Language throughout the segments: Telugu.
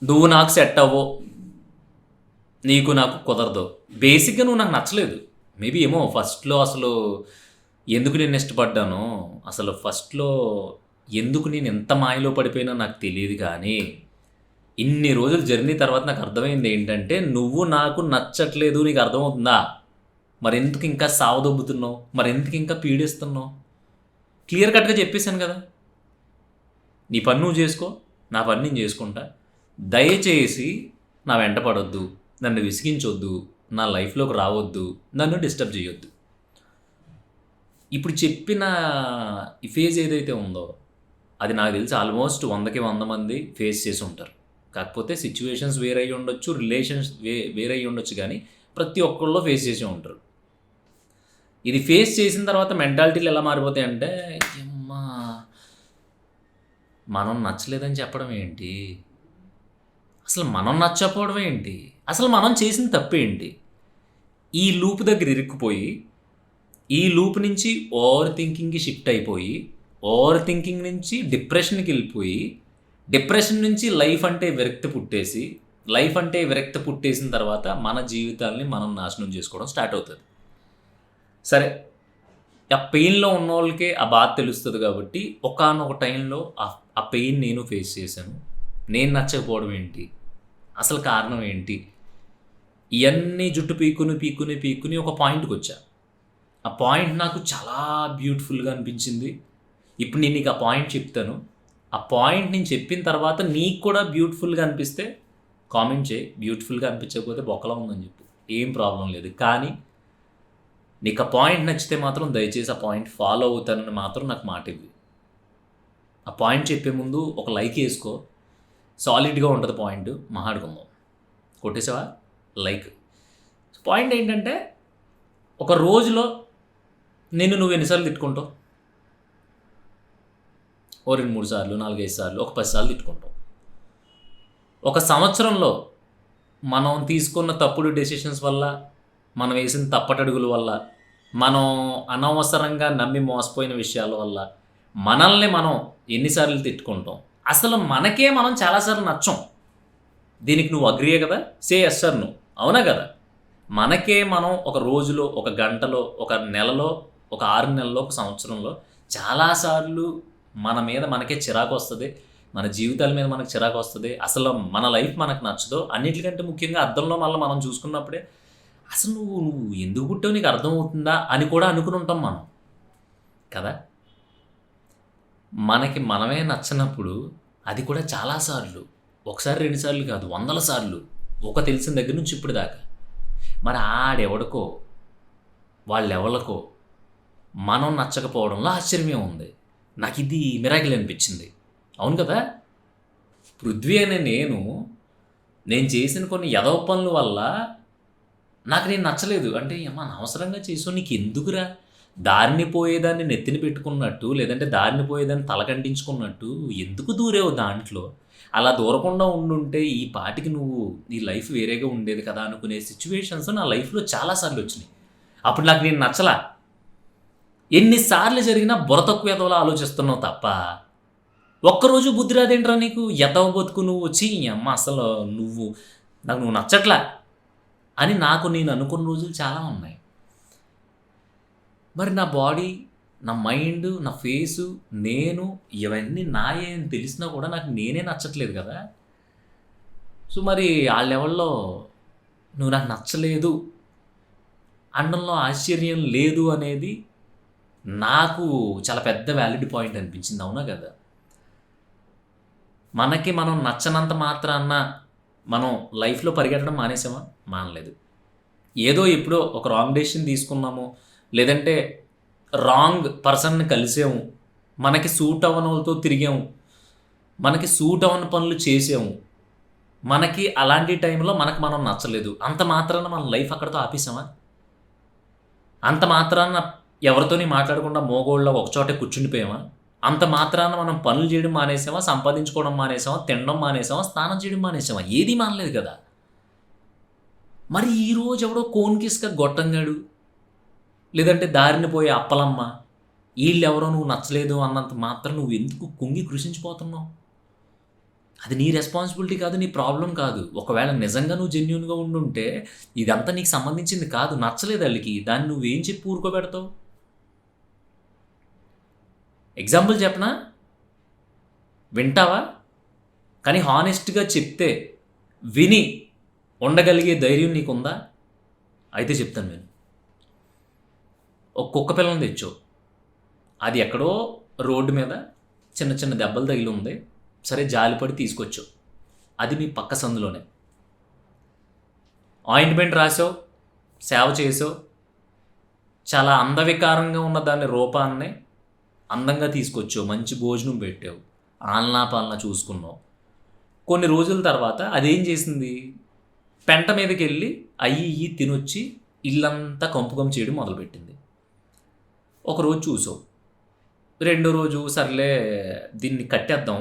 నువ్వు నాకు సెట్ అవ్వవు, నీకు నాకు కుదరదు. బేసిక్‌గా నువ్వు నాకు నచ్చలేదు. మేబీ ఏమో ఫస్ట్‌లో అసలు ఎందుకు నిన్ను ఇష్టపడ్డానో, అసలు ఫస్ట్‌లో ఎందుకు నేను ఇంత మాయలో పడిపోయానో నాకు తెలీదు కానీ, ఇన్ని రోజులు జర్నీ తర్వాత నాకు అర్థమైంది ఏంటంటే, నువ్వు నాకు నచ్చట్లేదు నీకు అర్థమవుతుందా? మరెందుకు ఇంకా సావదొబ్బుతున్నావు? మరెందుకు ఇంకా పీడిస్తున్నావు? క్లియర్ కట్‌గా చెప్పేసాను కదా! నీ పని నువ్వు చేసుకో, నా పని నేను చేసుకుంటా. దయచేసి నా వెంట పడొద్దు, నన్ను విసిగించొద్దు, నా లైఫ్‌లోకి రావద్దు, నన్ను డిస్టర్బ్ చేయొద్దు. ఇప్పుడు చెప్పిన ఈ ఫేజ్ ఏదైతే ఉందో, అది నాకు తెలిసి ఆల్మోస్ట్ 100కి 100 మంది ఫేస్ చేసి ఉంటారు. కాకపోతే సిట్యుయేషన్స్ వేరయ్యి ఉండొచ్చు, రిలేషన్స్ వేరయ్యి ఉండొచ్చు గానీ, ప్రతి ఒక్కళ్ళు ఫేస్ చేసే ఉంటారు. ఇది ఫేస్ చేసిన తర్వాత మెంటాలిటీలు ఎలా మారిపోతాయంటే, యమ్మా! మనం నచ్చలేదని చెప్పడం ఏంటి? అసలు మనం నచ్చకపోవడం ఏంటి? అసలు మనం చేసిన తప్పేంటి? ఈ లూప్ దగ్గర ఇరుక్కుపోయి, ఈ లూప్ నుంచి ఓవర్ థింకింగ్‌కి షిఫ్ట్ అయిపోయి, ఓవర్ థింకింగ్ నుంచి డిప్రెషన్‌కెళ్ళిపోయి, డిప్రెషన్ నుంచి లైఫ్ అంటే విరక్తి పుట్టేసి, లైఫ్ అంటే విరక్తి పుట్టేసిన తర్వాత మన జీవితాల్ని మనం నాశనం చేసుకోవడం స్టార్ట్ అవుతది. సరే, ఆ పెయిన్‌లో ఉన్నోళ్ళకే ఆ బాధ తెలుస్తది కాబట్టి, ఒకానొక టైంలో ఆ పెయిన్ నేను ఫేస్ చేశాను. నేను నచ్చకపోవడం ఏంటి? అసలు కారణం ఏంటి? ఇయన్నీ జుట్టు పీక్కుని ఒక పాయింట్‌కొచ్చా. ఆ పాయింట్ నాకు చాలా బ్యూటిఫుల్‌గా అనిపించింది. ఇప్పుడు నేను నీకు ఆ పాయింట్ చెప్తాను. ఆ పాయింట్ నేను చెప్పిన తర్వాత నీకు కూడా బ్యూటిఫుల్‌గా అనిపిస్తే కామెంట్ చేయి. బ్యూటిఫుల్‌గా అనిపించకపోతే బొక్కలో ఉందని చెప్పు. ఏం ప్రాబ్లమ్ లేదు. కానీ నీకు ఆ పాయింట్ నచ్చితే మాత్రం దయచేసి ఆ పాయింట్ ఫాలో అవుతానని మాత్రం నాకు మాటివ్వు. ఆ పాయింట్ చెప్పే ముందు ఒక లైక్ ఏసుకో. సాలిడ్‌గా ఉంటది పాయింట్. మాట్లాడుకుందాం. కొట్టేసావా? లైక్. పాయింట్ ఏంటంటే, ఒక రోజులో నిన్ను నువ్వు ఎన్ని సార్లు తిట్టుకుంటావు? ఓ 2, 3 సార్లు, 4, 5 సార్లు, ఒక 10 సార్లు తిట్టుకుంటావు. ఒక సంవత్సరంలో మనం తీసుకున్న తప్పుడు డెసిషన్స్ వల్ల, మనం వేసిన తప్పటడుగుల వల్ల, మనం అనవసరంగా నమ్మి మోసపోయిన విషయాల వల్ల, మనల్ని మనం ఎన్ని సార్లు తిట్టుకుంటాం? అసలు మనకే మనం చాలా సార్లు నచ్చం. దీనికి నువ్వు అగ్రీయే కదా? సే యెస్ ఆర్ నో. అవునా కదా? మనకే మనం ఒక రోజులో, ఒక గంటలో, ఒక నెలలో, ఒక 6 నెలల్లో, ఒక సంవత్సరంలో చాలా సార్లు మన మీద మనకే చిరాకొస్తది. మన జీవితాల మీద మనకు చిరాకొస్తది. అసలు మన లైఫ్ మనకు నచ్చదు. అన్నిట్లికంటే ముఖ్యంగా అద్దంలో మళ్ళా మనం చూసుకున్నప్పుడే, అసలు నువ్వు నువ్వు ఎందుకు పుట్టావో నీకు అర్థమవుతుందా? అని కూడా అనుకుని ఉంటాం మనం. కదా! మనకి మనమే నచ్చనప్పుడు అది కూడా చాలా సార్లు, ఒకసారి, 2 సార్లు కాదు, వందల సార్లు. ఒక తెలిసిన దగ్గర నుంచి ఇప్పటిదాకా. మరి ఆడెవడికో, వాళ్ళెవళ్ళకో మనం నచ్చకపోవడంలో ఆశ్చర్యమే ఉంది. నాకిది మిరాకిల్ అనిపించింది. అవును కదా! పృథ్వీ అనే నేను చేసిన కొన్ని ఎదవ పనుల వల్ల నాకు నేను నచ్చలేదు. అంటే అమ్మా అనవసరంగా చేసావు నీకెందుకురా? దారిన పోయేదాన్ని నెత్తిన పెట్టుకున్నట్టు, లేదంటే దారిన పోయేదాన్ని తలకంటించుకున్నట్టు ఎందుకు దూరావు దాంట్లో? అలా దూరకుండా ఉండుంటే ఈ పాటికి నువ్వు నీ లైఫ్ వేరేగా ఉండేది కదా! అనుకునే సిట్యుయేషన్స్ నా లైఫ్‌లో చాలా సార్లొచ్చినియి. అప్పుడు నాకు నేను నచ్చలా. ఎన్ని సార్లు జరిగినా బుర్ర తక్కువ ఎదవలా ఆలోచిస్తున్నావు తప్ప, ఒక్కరోజు బుద్ధి రాదేంట్రా నీకు? ఎదవ బతుకు నువ్వు ఛీ! యమ్మ అసలు నువ్వు నచ్చట్లా అని నాకు నేను అనుకున్న రోజులు చాలా ఉన్నాయి. మరి నా బాడీ, నా మైండ్, నా ఫేసు, నేను ఇవన్నీ నాయే అని తెలిసినా కూడా నాకు నేనే నచ్చట్లేదు కదా! సో, మరి ఆ లెవెల్‌లో నువ్వు నాకు నచ్చలేదు అనడంలో ఆశ్చర్యం లేదు అనేది నాకు చాలా పెద్ద వాలిడ్ పాయింట్ అనిపించింది. అవునా కదా! మనకి మనం నచ్చనంత మాత్రాన మనం లైఫ్‌లో పరిగెట్టడం మానేసామా? మానలేదు. ఏదో ఎప్పుడో ఒక రాంగ్ డెసిషన్ తీసుకున్నాము. లేదంటే రాంగ్ పర్సన్‌ని కలిసాము. మనకి సూట్ అవ్వనోళ్ళతో తిరిగాము. మనకి సూట్ అవ్వని పనులు చేసాము. మనకి అలాంటి టైంలో మనకు మనం నచ్చలేదు. అంత మాత్రాన మన లైఫ్ అక్కడితో ఆపేసామా? అంత మాత్రాన ఎవరితోని మాట్లాడకుండా మోగోళ్ళలాగా ఒకచోటే కూర్చుండిపోయామా? అంత మాత్రాన మనం పనులు చేయడం మానేసామా? సంపాదించుకోవడం మానేసామా? తినడం మానేసామా? స్నానం చేయడం మానేసామా? ఏది మానలేదు కదా! మరి ఈరోజు ఎవడో కోన్‌కిస్క గొట్టంగాడు, లేదంటే దారిన పోయే అప్పలమ్మ, ఈళ్ళెవరో నువ్వు నచ్చలేదు అన్నంత మాత్రం నువ్వెందుకు కుంగి కృషించిపోతున్నావు? అది నీ రెస్పాన్సిబిలిటీ కాదు, నీ ప్రాబ్లం కాదు. ఒకవేళ నిజంగా నువ్వు జెన్యూన్‌గా ఉండుంటే ఇదంతా నీకు సంబంధించింది కాదు. నచ్చలేదు ఆళ్ళకి. దాన్ని నువ్వేం చెప్పి ఊరుకోబెడతావు? ఎగ్జాంపుల్ చెప్పనా? వింటావా? కానీ హానెస్ట్‌గా చెప్తే విని ఉండగలిగే ధైర్యం నీకుందా? అయితే చెప్తాను విను. ఒక కుక్క పిల్లని తెచ్చావు. అది ఎక్కడో రోడ్డు మీద చిన్న చిన్న దెబ్బలు తగిలి ఉంది. సరే జాలిపడి తీసుకొచ్చావు. అది మీ పక్క సందులోనే. ఆయింట్మెంట్ రాసావు, సేవ చేసావు. చాలా అందవికారంగా ఉన్న దాని రూపాన్ని అందంగా తీసుకొచ్చావు. మంచి భోజనం పెట్టావు. ఆలనా పాలనా చూసుకున్నావు. కొన్ని రోజుల తర్వాత అదేం చేసింది? పెంట మీదకి వెళ్ళి అయ్యి ఇయ్యి తినొచ్చి ఇల్లంతా కంపు చేయడం మొదలుపెట్టింది. ఒకరోజు చూసావు. రెండో రోజు సర్లే దీన్ని కట్టేద్దాం,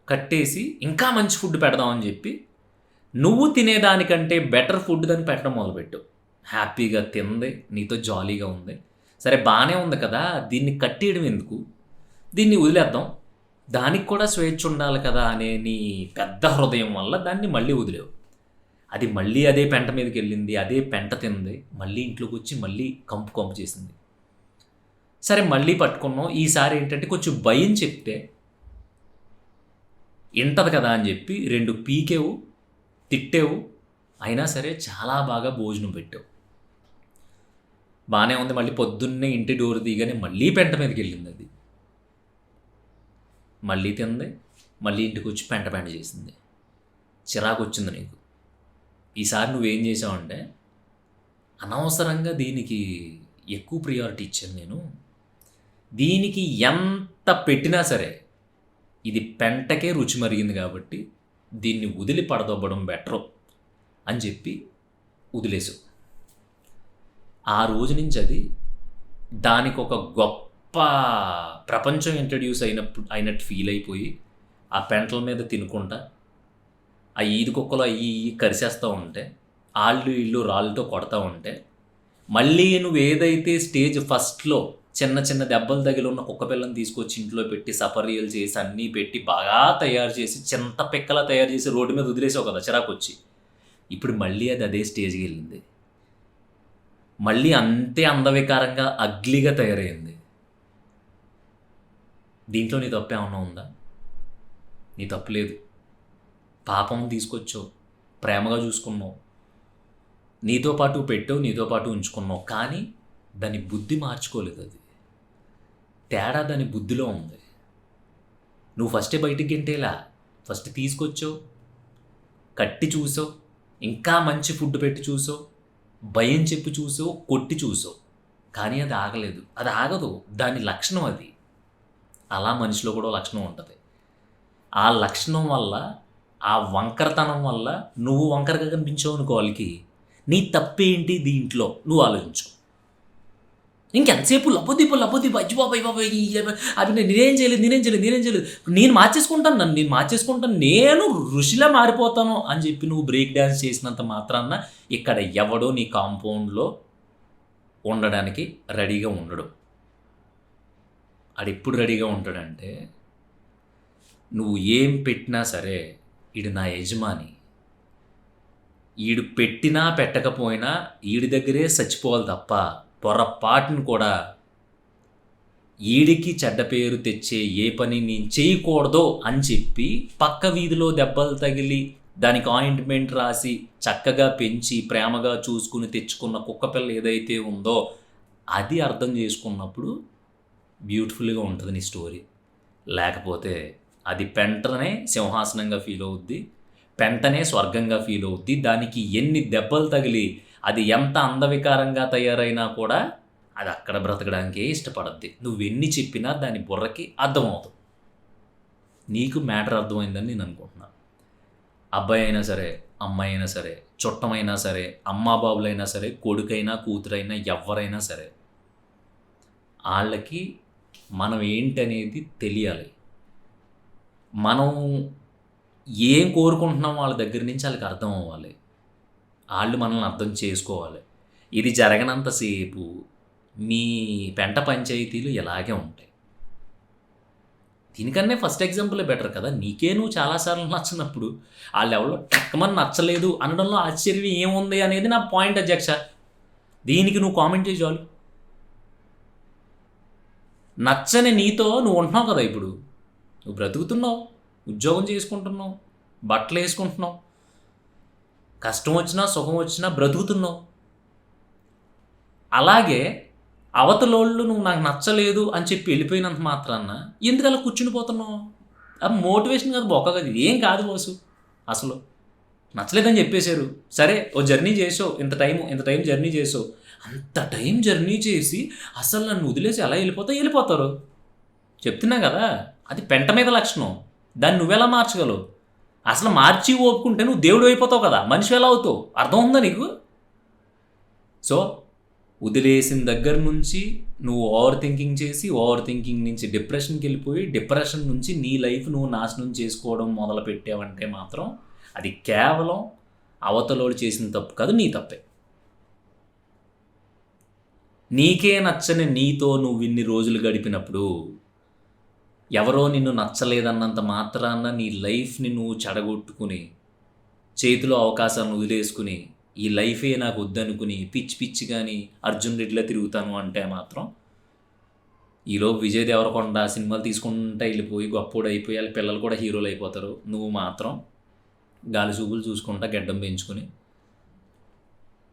కట్టేసి ఇంకా మంచి ఫుడ్ పెడదాం అని చెప్పి నువ్వు తినేదానికంటే బెటర్ ఫుడ్ దాన్ని పెట్టడం మొదలుపెట్టావు. హ్యాపీగా తింది, నీతో జాలీగా ఉంది. సరే బాగానే ఉంది కదా, దీన్ని కట్టేయడం ఎందుకు, దీన్ని వదిలేద్దాం, దానికి కూడా స్వేచ్ఛ ఉండాలి కదా అనే నీ పెద్ద హృదయం వల్ల దాన్ని మళ్ళీ వదిలేవు. అది మళ్ళీ అదే పెంట మీదకి వెళ్ళింది, అదే పెంట తింది, మళ్ళీ ఇంట్లోకి వచ్చి మళ్ళీ కంపు చేసింది. సరే మళ్ళీ పట్టుకున్నాం. ఈసారి ఏంటంటే కొంచెం భయం చెప్తే ఇంటది కదా అని చెప్పి 2 పీకేవు, తిట్టేవు. అయినా సరే చాలా బాగా భోజనం పెట్టావు. బాగానే ఉంది. మళ్ళీ పొద్దున్నే ఇంటి డోర్ తీయగానే మళ్ళీ పెంట మీదకి వెళ్ళింది. అది మళ్ళీ తింది, మళ్ళీ ఇంటికి వచ్చి పెంట చేసింది. చిరాకు వచ్చింది నీకు. ఈసారి నువ్వేం చేసావంటే, అనవసరంగా దీనికి ఎక్కువ ప్రియారిటీ ఇచ్చాను నేను, దీనికి ఎంత పెట్టినా సరే ఇది పెంటకే రుచి మరిగింది కాబట్టి దీన్ని వదిలి పడదొబ్బడం బెటరు అని చెప్పి వదిలేసావు. ఆ రోజు నుంచి అది దానికి ఒక గొప్ప ప్రపంచం ఇంట్రడ్యూస్ అయినట్టు ఫీల్ అయిపోయి ఆ పెంటల మీద తినుకుంటా ఆ ఈది కుక్కలు అయ్యి కరిసేస్తూ ఉంటే, ఆళ్ళు ఇళ్ళు రాళ్ళతో కొడతా ఉంటే, మళ్ళీ నువ్వు ఏదైతే స్టేజ్ ఫస్ట్లో చిన్న చిన్న దెబ్బలు తగిలి ఉన్న కుక్క పిల్లని తీసుకొచ్చి ఇంట్లో పెట్టి సపర్యలు చేసి అన్నీ పెట్టి బాగా తయారు చేసి చింత పిక్కలా తయారు చేసి రోడ్డు మీద వదిలేసావు కదా చిరాకు వచ్చి. ఇప్పుడు మళ్ళీ అది అదే స్టేజ్కి వెళ్ళింది. మళ్ళీ అంతే అందవికారంగా అగ్లీగా తయారైంది. దీంట్లో నీ తప్పు ఏమన్నా ఉందా? నీ తప్పు లేదు. పాపం తీసుకొచ్చావు, ప్రేమగా చూసుకున్నావు, నీతో పాటు పెట్టావు, నీతో పాటు ఉంచుకున్నావు. కానీ దాని బుద్ధి మార్చుకోలేదు. అది తేడా దాని బుద్ధిలో ఉంది. నువ్వు ఫస్టే బయటికి గెంటేలా, ఫస్ట్ తీసుకొచ్చావు, కట్టి చూసావు, ఇంకా మంచి ఫుడ్ పెట్టి చూసావు, భయం చెప్పి చూసావు, కొట్టి చూసావు. కానీ అది ఆగలేదు. అది ఆగదు. దాని లక్షణం అది. అలా మనిషిలో కూడా లక్షణం ఉంటుంది. ఆ లక్షణం వల్ల, ఆ వంకరతనం వల్ల నువ్వు వంకరగా కనిపించావు అనుకో వాళ్ళకి. నీ తప్పేంటి దీంట్లో నువ్వు ఆలోచించు. ఇంకెంతసేపు లబ్బోదీపు అజ్జి బాబాయ్ అవి నేనేం చేయలేదు, నేను మార్చేసుకుంటాను, నేను ఋషిలా మారిపోతాను అని చెప్పి నువ్వు బ్రేక్ డ్యాన్స్ చేసినంత మాత్రాన ఇక్కడ ఎవడో నీ కాంపౌండ్లో ఉండడానికి రెడీగా ఉండడు. ఆడెప్పుడు రెడీగా ఉంటాడంటే, నువ్వు ఏం పెట్టినా సరే ఈడు నా యజమాని, ఈడు పెట్టినా పెట్టకపోయినా ఈడి దగ్గరే చచ్చిపోవాలి తప్ప పొరపాటును కూడా ఈడికి చెడ్డ పేరు తెచ్చే ఏ పని నేను చేయకూడదు అని చెప్పి పక్క వీధిలో దెబ్బలు తగిలి దానికి ఆయింట్మెంట్ రాసి చక్కగా పెంచి ప్రేమగా చూసుకుని తెచ్చుకున్న కుక్కపిల్ల ఏదైతే ఉందో అది అర్థం చేసుకున్నప్పుడు బ్యూటిఫుల్గా ఉంటుంది నీ స్టోరీ. లేకపోతే అది పెంటనే సింహాసనంగా ఫీల్ అవుద్ది, పెంటనే స్వర్గంగా ఫీల్ అవుద్ది. దానికి ఎన్ని దెబ్బలు తగిలి అది ఎంత అందవికారంగా తయారైనా కూడా అది అక్కడ బ్రతకడానికే ఇష్టపడద్ది. నువ్వెన్ని చెప్పినా దాని బుర్రకి అర్థమవుతుంది. నీకు మ్యాటర్ అర్థమైందని నేను అనుకుంటున్నాను. అబ్బాయి అయినా సరే, అమ్మాయి అయినా సరే, చుట్టమైనా సరే, అమ్మాబాబులైనా సరే, కొడుకైనా కూతురైనా ఎవరైనా సరే, వాళ్ళకి మనం ఏంటనేది తెలియాలి. మనం ఏం కోరుకుంటున్నాం వాళ్ళ దగ్గర నుంచి వాళ్ళకి అర్థం అవ్వాలి. వాళ్ళు మనల్ని అర్థం చేసుకోవాలి. ఇది జరగనంతసేపు మీ పెంట పంచాయతీలు ఇలాగే ఉంటాయి. దీనికన్నా ఫస్ట్ ఎగ్జాంపులే బెటర్ కదా. నీకే నువ్వు చాలాసార్లు నచ్చినప్పుడు వాళ్ళు ఎవరో టక్కమని నచ్చలేదు అనడంలో ఆశ్చర్యం ఏముంది అనేది నా పాయింట్ అధ్యక్ష. దీనికి నువ్వు కామెంట్ చేయి చాలు. నచ్చని నీతో నువ్వు ఉంటున్నావు కదా. ఇప్పుడు నువ్వు బ్రతుకుతున్నావు, ఉద్యోగం చేసుకుంటున్నావు, బట్టలు వేసుకుంటున్నావు, కష్టం వచ్చినా సుఖం వచ్చినా బ్రతుకుతున్నావు. అలాగే అవతలోళ్ళు నువ్వు నాకు నచ్చలేదు అని చెప్పి వెళ్ళిపోయినంత మాత్రాన ఎందుకు అలా కూర్చుని పోతున్నావు? అది మోటివేషన్ కాదు, బొక్క కాదు, ఏం కాదు బాసు. అసలు నచ్చలేదని చెప్పేశారు, సరే ఓ జర్నీ చేసావు, ఇంత టైం జర్నీ చేసావు. అంత టైం జర్నీ చేసి అసలు నన్ను వదిలేసి ఎలా వెళ్ళిపోతారు. చెప్తున్నా కదా, అది పెంట మీద లక్షణం. దాన్ని నువ్వెలా మార్చగలవు? అసలు మార్చి ఓపుకుంటే నువ్వు దేవుడు అయిపోతావు కదా, మనిషి ఎలా అవుతావు? అర్థం ఉందా నీకు? సో వదిలేసిన దగ్గర నుంచి నువ్వు ఓవర్ థింకింగ్ చేసి, ఓవర్ థింకింగ్ నుంచి డిప్రెషన్కి వెళ్ళిపోయి, డిప్రెషన్ నుంచి నీ లైఫ్ నువ్వు నాశనం చేసుకోవడం మొదలు పెట్టావంటే మాత్రం అది కేవలం అవతలోడు చేసిన తప్పు కాదు, నీ తప్పే. నీకే నచ్చని నీతో నువ్వు ఇన్ని రోజులు గడిపినప్పుడు ఎవరో నిన్ను నచ్చలేదన్నంత మాత్రాన నీ లైఫ్ని నువ్వు చెడగొట్టుకుని, చేతిలో అవకాశాన్ని వదిలేసుకుని, ఈ లైఫే నాకు వద్దనుకుని పిచ్చి కానీ అర్జున్ రెడ్డిలా తిరుగుతాను అంటే మాత్రం ఈలోపు విజయ్ దేవరకొండ సినిమాలు తీసుకుంటా వెళ్ళిపోయి గొప్పోడు అయిపోయి వాళ్ళ పిల్లలు కూడా హీరోలు అయిపోతారు. నువ్వు మాత్రం గాలి చూపులు చూసుకుంటా గడ్డం పెంచుకుని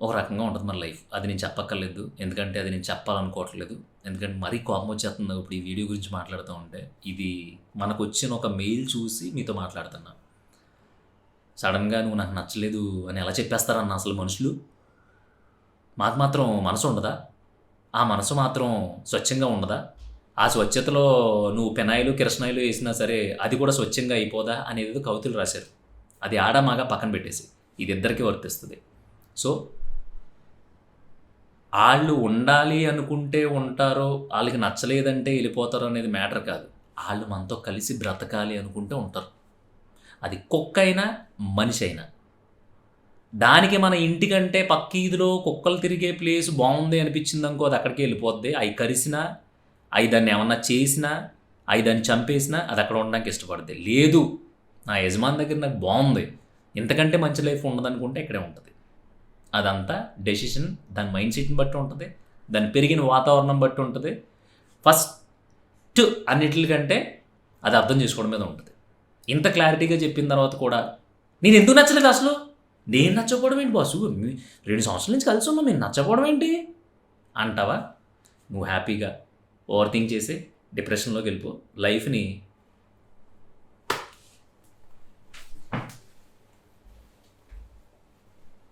ఒక రకంగా ఉంటుంది మన లైఫ్. అది నేను చెప్పక్కర్లేదు, ఎందుకంటే అది నేను చెప్పాలనుకోవట్లేదు. ఎందుకంటే మరీ కోపం వచ్చేస్తుంది ఇప్పుడు ఈ వీడియో గురించి మాట్లాడుతూ ఉంటే. ఇది మనకు వచ్చిన ఒక మెయిల్ చూసి మీతో మాట్లాడుతున్నా. సడన్గా నువ్వు నాకు నచ్చలేదు అని ఎలా చెప్పేస్తారన్న అసలు మనుషులు? మాకు మాత్రం మనసు ఉండదా? ఆ మనసు మాత్రం స్వచ్ఛంగా ఉండదా? ఆ స్వచ్ఛతలో నువ్వు పెనాయిలు కిరసనాయిలు వేసినా సరే అది కూడా స్వచ్ఛంగా అయిపోదా అనేది కవితలు రాశారు. అది ఆడమాగా పక్కన పెట్టేసి ఇది ఇద్దరికీ వర్తిస్తుంది. సో వాళ్ళు ఉండాలి అనుకుంటే ఉంటారో, వాళ్ళకి నచ్చలేదంటే వెళ్ళిపోతారో అనేది మ్యాటర్ కాదు. వాళ్ళు మనతో కలిసి బ్రతకాలి అనుకుంటే ఉంటారు. అది కుక్క అయినా మనిషి అయినా. దానికి మన ఇంటికంటే పక్క ఈదులో కుక్కలు తిరిగే ప్లేస్ బాగుంది అనిపించింది అనుకో, అది అక్కడికి వెళ్ళిపోద్ది. అవి కరిసినా, అవి దాన్ని ఏమన్నా చేసినా, అవి దాన్ని చంపేసినా అది అక్కడ ఉండడానికి ఇష్టపడుతుంది. లేదు నా యజమాని దగ్గర నాకు బాగుంది, ఇంతకంటే మంచి లైఫ్ ఉండదనుకుంటే ఇక్కడే ఉంటుంది. అదంతా డెసిషన్ దాని మైండ్ సెట్ని బట్టి ఉంటుంది, దాని పెరిగిన వాతావరణం బట్టి ఉంటుంది. ఫస్ట్ అన్నిటికంటే అది అర్థం చేసుకోవడం మీద ఉంటుంది. ఇంత క్లారిటీగా చెప్పిన తర్వాత కూడా నేను ఎందుకు నచ్చలేదు అసలు? నేను నచ్చకపోవడం ఏంటి బాసు? 2 సంవత్సరాల నుంచి కలిసి ఉన్నాం, నేను నచ్చకపోవడం ఏంటి అంటావా? నువ్వు హ్యాపీగా ఓవర్ థింక్ చేసి డిప్రెషన్లోకి వెళ్ళిపో. లైఫ్ని